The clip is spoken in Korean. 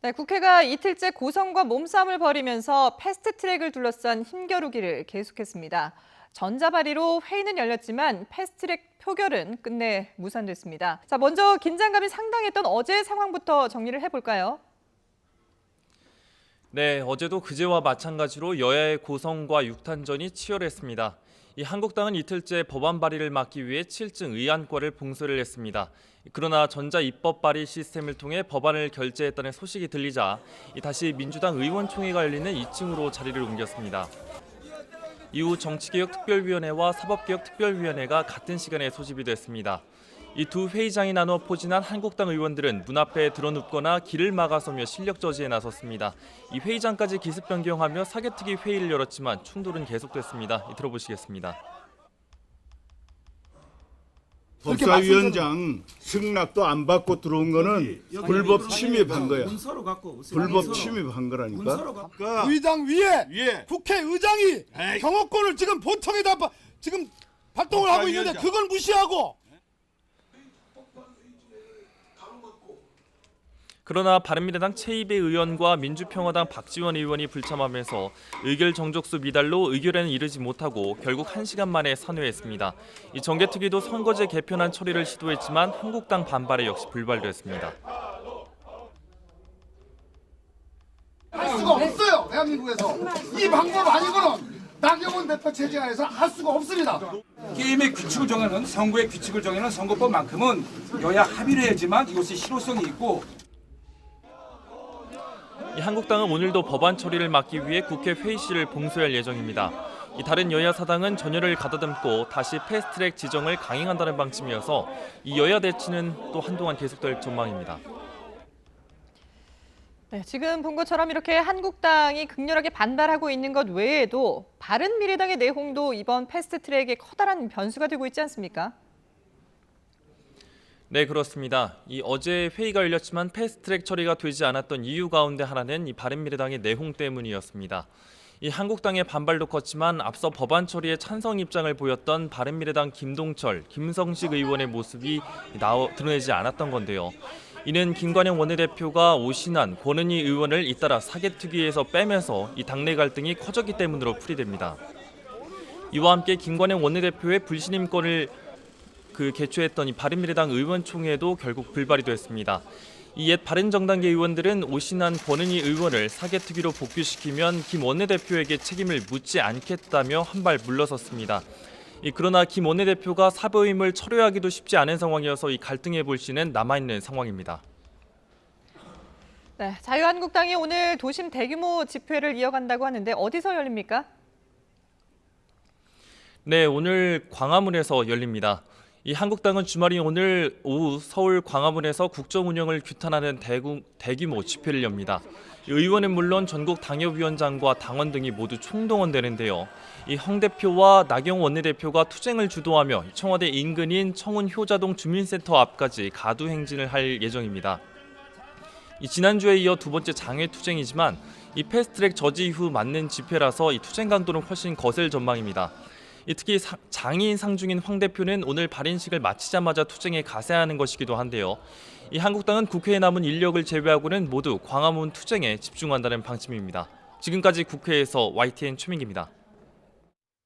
네, 국회가 이틀째 고성과 몸싸움을 벌이면서 패스트트랙을 둘러싼 힘겨루기를 계속했습니다. 전자발의로 회의는 열렸지만 패스트트랙 표결은 끝내 무산됐습니다. 자, 먼저 긴장감이 상당했던 어제 상황부터 정리를 해볼까요? 네, 어제도 그제와 마찬가지로 여야의 고성과 육탄전이 치열했습니다. 이 한국당은 이틀째 법안 발의를 막기 위해 7층 의안과를 봉쇄를 했습니다. 그러나 전자 입법 발의 시스템을 통해 법안을 결재했다는 소식이 들리자 다시 민주당 의원총회가 열리는 2층으로 자리를 옮겼습니다. 이후 정치개혁특별위원회와 사법개혁특별위원회가 같은 시간에 소집이 됐습니다. 이 두 회의장이 나눠 포진한 한국당 의원들은 문 앞에 드러눕거나 길을 막아서며 실력 저지에 나섰습니다. 이 회의장까지 기습 변경하며 사개특위 회의를 열었지만 충돌은 계속됐습니다. 들어보시겠습니다. 법사위원장 승낙도 안 받고 들어온 거는 불법 침입한 거야. 불법 침입한 거라니까. 의장 위에 국회의장이 경호권을 지금 보청에다 지금 발동을 하고 있는데 그걸 무시하고. 그러나 바른미래당 최이배 의원과 민주평화당 박지원 의원이 불참하면서 의결 정족수 미달로 의결에는 이르지 못하고 결국 1시간 만에 산회했습니다. 이 정개특위도 선거제 개편안 처리를 시도했지만 한국당 반발에 역시 불발됐습니다. 할 수가 없어요. 대한민국에서. 이 방법 아니고는 나경원 대표 체제 하에서 할 수가 없습니다. 게임의 규칙을 정하는 선거의 규칙을 정하는 선거법만큼은 여야 합의를 해야지만 이것이 실효성이 있고. 한국당은 오늘도 법안 처리를 막기 위해 국회 회의실을 봉쇄할 예정입니다. 다른 여야 사당은 전열을 가다듬고 다시 패스트트랙 지정을 강행한다는 방침이어서 이 여야 대치는 또 한동안 계속될 전망입니다. 네, 지금 본 것처럼 이렇게 한국당이 극렬하게 반발하고 있는 것 외에도 바른미래당의 내홍도 이번 패스트트랙에 커다란 변수가 되고 있지 않습니까? 네, 그렇습니다. 어제 회의가 열렸지만 패스트트랙 처리가 되지 않았던 이유 가운데 하나는 바른미래당의 내홍 때문이었습니다. 한국당의 반발도 컸지만 앞서 법안 처리에 찬성 입장을 보였던 바른미래당 김동철, 김성식 의원의 모습이 드러내지 않았던 건데요. 이는 김관영 원내대표가 오신환, 권은희 의원을 잇따라 사개특위에서 빼면서 당내 갈등이 커졌기 때문으로 풀이됩니다. 이와 함께 김관영 원내대표의 불신임권을 개최했던 바른미래당 의원총회도 결국 불발이 됐습니다. 옛 바른정당계 의원들은 오신환, 권은희 의원을 사개특위로 복귀시키면 김 원내대표에게 책임을 묻지 않겠다며 한 발 물러섰습니다. 그러나 김 원내대표가 사보임을 철회하기도 쉽지 않은 상황이어서 갈등의 불씨는 남아있는 상황입니다. 네, 자유한국당이 오늘 도심 대규모 집회를 이어간다고 하는데 어디서 열립니까? 네, 오늘 광화문에서 열립니다. 한국당은 주말인 오늘 오후 서울 광화문에서 국정 운영을 규탄하는 대규모 집회를 엽니다. 의원은 물론 전국 당협위원장과 당원 등이 모두 총동원되는데요. 황 대표와 나경원 원내대표가 투쟁을 주도하며 청와대 인근인 청운 효자동 주민센터 앞까지 가두 행진을 할 예정입니다. 지난주에 이어 두 번째 장외 투쟁이지만 패스트트랙 저지 이후 맞는 집회라서 투쟁 강도는 훨씬 거셀 전망입니다. 특히 장애인 상중인 황 대표는 오늘 발인식을 마치자마자 투쟁에 가세하는 것이기도 한데요. 한국당은 국회에 남은 인력을 제외하고는 모두 광화문 투쟁에 집중한다는 방침입니다. 지금까지 국회에서 YTN 최민기입니다.